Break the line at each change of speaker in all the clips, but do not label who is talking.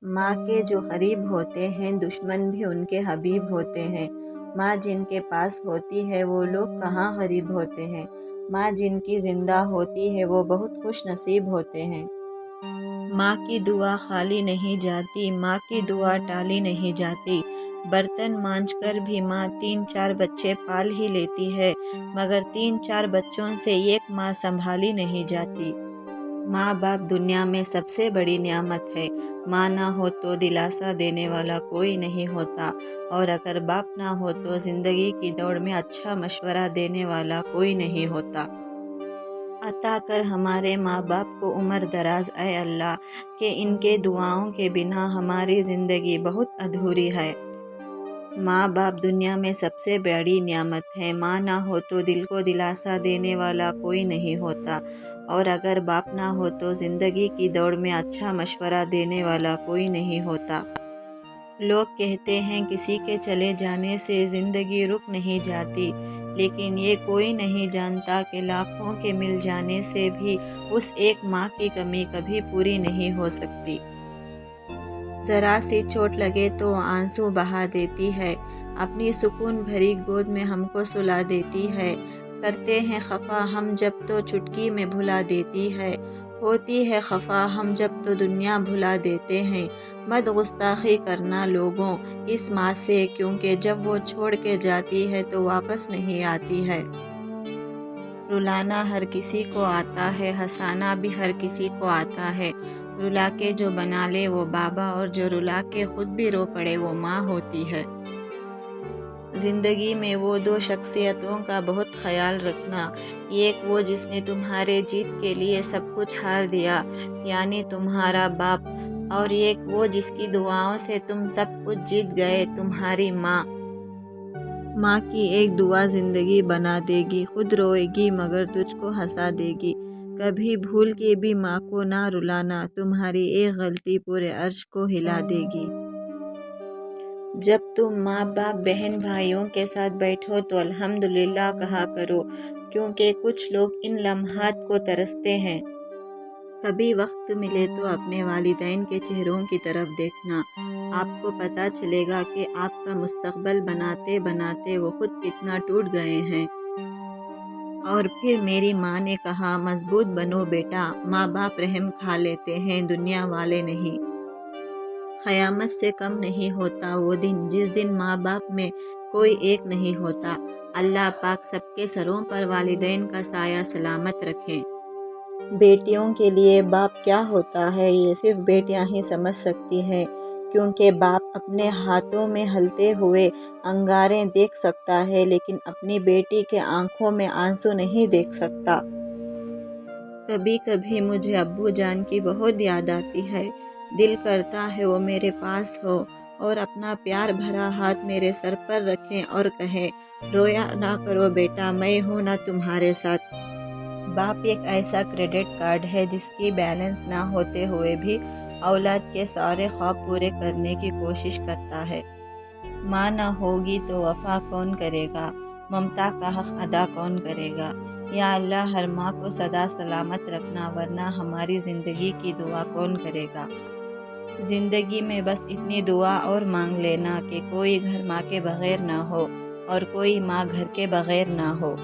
ماں کے جو قریب ہوتے ہیں دشمن بھی ان کے حبیب ہوتے ہیں۔ ماں جن کے پاس ہوتی ہے وہ لوگ کہاں غریب ہوتے ہیں۔ ماں جن کی زندہ ہوتی ہے وہ بہت خوش نصیب ہوتے ہیں۔ ماں کی دعا خالی نہیں جاتی، ماں کی دعا ٹالی نہیں جاتی۔ برتن مانجھ کر بھی ماں 3-4 بچے پال ہی لیتی ہے، مگر 3-4 بچوں سے ایک ماں سنبھالی نہیں جاتی۔ ماں باپ دنیا میں سب سے بڑی نعمت ہے۔ ماں نہ ہو تو دلاسا دینے والا کوئی نہیں ہوتا، اور اگر باپ نہ ہو تو زندگی کی دوڑ میں اچھا مشورہ دینے والا کوئی نہیں ہوتا۔ عطا کر ہمارے ماں باپ کو عمر دراز اے اللہ، کہ ان کے دعاؤں کے بنا ہماری زندگی بہت ادھوری ہے۔ ماں باپ دنیا میں سب سے بڑی نعمت ہے۔ ماں نہ ہو تو دل کو دلاسا دینے والا کوئی نہیں ہوتا، اور اگر باپ نہ ہو تو زندگی کی دوڑ میں اچھا مشورہ دینے والا کوئی نہیں ہوتا۔ لوگ کہتے ہیں کسی کے چلے جانے سے زندگی رک نہیں جاتی، لیکن یہ کوئی نہیں جانتا کہ لاکھوں کے مل جانے سے بھی اس ایک ماں کی کمی کبھی پوری نہیں ہو سکتی۔ ذرا سی چوٹ لگے تو آنسو بہا دیتی ہے، اپنی سکون بھری گود میں ہم کو سلا دیتی ہے۔ کرتے ہیں خفا ہم جب تو چٹکی میں بھلا دیتی ہے، ہوتی ہے خفا ہم جب تو دنیا بھلا دیتے ہیں۔ مت گستاخی کرنا لوگوں اس ماں سے، کیونکہ جب وہ چھوڑ کے جاتی ہے تو واپس نہیں آتی ہے۔ رلانا ہر کسی کو آتا ہے، ہنسانا بھی ہر کسی کو آتا ہے۔ رلا کے جو بنا لے وہ بابا، اور جو رلا کے خود بھی رو پڑے وہ ماں ہوتی ہے۔ زندگی میں وہ 2 شخصیتوں کا بہت خیال رکھنا، ایک وہ جس نے تمہارے جیت کے لیے سب کچھ ہار دیا، یعنی تمہارا باپ، اور ایک وہ جس کی دعاؤں سے تم سب کچھ جیت گئے، تمہاری ماں۔ ماں کی ایک دعا زندگی بنا دے گی، خود روئے گی مگر تجھ کو ہنسا دے گی۔ کبھی بھول کے بھی ماں کو نہ رلانا، تمہاری ایک غلطی پورے عرش کو ہلا دے گی۔ جب تم ماں باپ بہن بھائیوں کے ساتھ بیٹھو تو الحمدللہ کہا کرو، کیونکہ کچھ لوگ ان لمحات کو ترستے ہیں۔ کبھی وقت ملے تو اپنے والدین کے چہروں کی طرف دیکھنا، آپ کو پتہ چلے گا کہ آپ کا مستقبل بناتے بناتے وہ خود کتنا ٹوٹ گئے ہیں۔ اور پھر میری ماں نے کہا، مضبوط بنو بیٹا، ماں باپ رحم کھا لیتے ہیں، دنیا والے نہیں۔ قیامت سے کم نہیں ہوتا وہ دن جس دن ماں باپ میں کوئی ایک نہیں ہوتا۔ اللہ پاک سب کے سروں پر والدین کا سایہ سلامت رکھیں۔ بیٹیوں کے لیے باپ کیا ہوتا ہے یہ صرف بیٹیاں ہی سمجھ سکتی ہیں، کیونکہ باپ اپنے ہاتھوں میں ہلتے ہوئے انگارے دیکھ سکتا ہے، لیکن اپنی بیٹی کے آنکھوں میں آنسو نہیں دیکھ سکتا۔ کبھی کبھی مجھے ابو جان کی بہت یاد آتی ہے، دل کرتا ہے وہ میرے پاس ہو اور اپنا پیار بھرا ہاتھ میرے سر پر رکھیں اور کہیں، رویا نہ کرو بیٹا، میں ہوں نا تمہارے ساتھ۔ باپ ایک ایسا کریڈٹ کارڈ ہے جس کی بیلنس نہ ہوتے ہوئے بھی اولاد کے سارے خواب پورے کرنے کی کوشش کرتا ہے۔ ماں نہ ہوگی تو وفا کون کرے گا، ممتا کا حق ادا کون کرے گا۔ یا اللہ ہر ماں کو سدا سلامت رکھنا، ورنہ ہماری زندگی کی دعا کون کرے گا۔ زندگی میں بس اتنی دعا اور مانگ لینا کہ کوئی گھر ماں کے بغیر نہ ہو، اور کوئی ماں گھر کے بغیر نہ ہو۔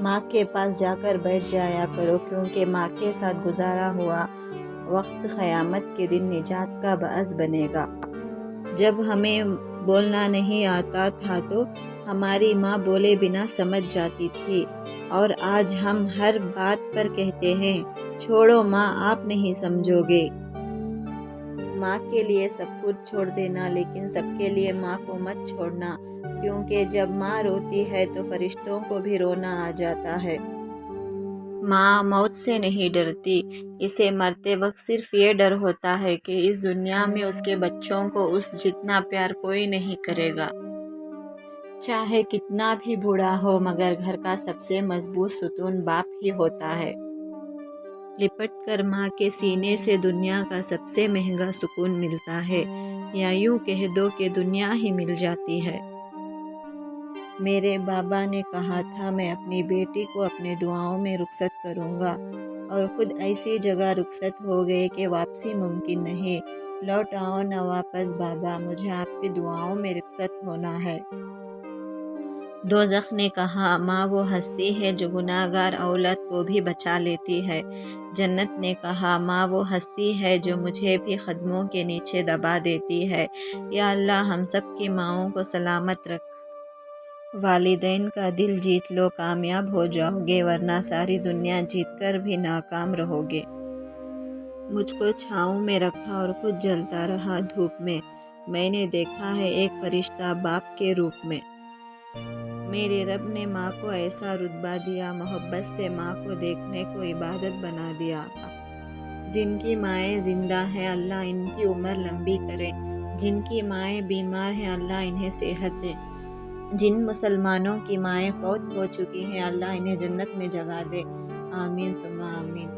ماں کے پاس جا کر بیٹھ جایا کرو، کیونکہ ماں کے ساتھ گزارا ہوا وقت قیامت کے دن نجات کا باعث بنے گا۔ جب ہمیں بولنا نہیں آتا تھا تو ہماری ماں بولے بنا سمجھ جاتی تھی، اور آج ہم ہر بات پر کہتے ہیں، چھوڑو ماں آپ نہیں سمجھو گے۔ ماں کے لیے سب کچھ چھوڑ دینا، لیکن سب کے لیے ماں کو مت چھوڑنا، کیونکہ جب ماں روتی ہے تو فرشتوں کو بھی رونا آ جاتا ہے۔ ماں موت سے نہیں ڈرتی، اسے مرتے وقت صرف یہ ڈر ہوتا ہے کہ اس دنیا میں اس کے بچوں کو اس جتنا پیار کوئی نہیں کرے گا۔ چاہے کتنا بھی بوڑھا ہو، مگر گھر کا سب سے مضبوط ستون باپ ہی ہوتا ہے۔ لپٹ کر ماں کے سینے سے دنیا کا سب سے مہنگا سکون ملتا ہے، یا یوں کہہ دو کہ دنیا ہی مل جاتی ہے۔ میرے بابا نے کہا تھا میں اپنی بیٹی کو اپنے دعاؤں میں رخصت کروں گا، اور خود ایسی جگہ رخصت ہو گئے کہ واپسی ممکن نہیں۔ لوٹ آؤ نہ واپس بابا، مجھے آپ کی دعاؤں میں رخصت ہونا ہے۔ دوزخ نے کہا ماں وہ ہستی ہے جو گناہ گار اولاد کو بھی بچا لیتی ہے۔ جنت نے کہا ماں وہ ہستی ہے جو مجھے بھی قدموں کے نیچے دبا دیتی ہے۔ یا اللہ ہم سب کی ماؤں کو سلامت رکھ۔ والدین کا دل جیت لو، کامیاب ہو جاؤ گے، ورنہ ساری دنیا جیت کر بھی ناکام رہو گے۔ مجھ کو چھاؤں میں رکھا اور خود جلتا رہا دھوپ میں۔ میں نے دیکھا ہے ایک فرشتہ باپ کے روپ میں۔ میرے رب نے ماں کو ایسا رتبہ دیا، محبت سے ماں کو دیکھنے کو عبادت بنا دیا۔ جن کی مائیں زندہ ہیں اللہ ان کی عمر لمبی کرے، جن کی مائیں بیمار ہیں اللہ انہیں صحت دے، جن مسلمانوں کی مائیں فوت ہو چکی ہیں اللہ انہیں جنت میں جگہ دے، آمین ثم آمین۔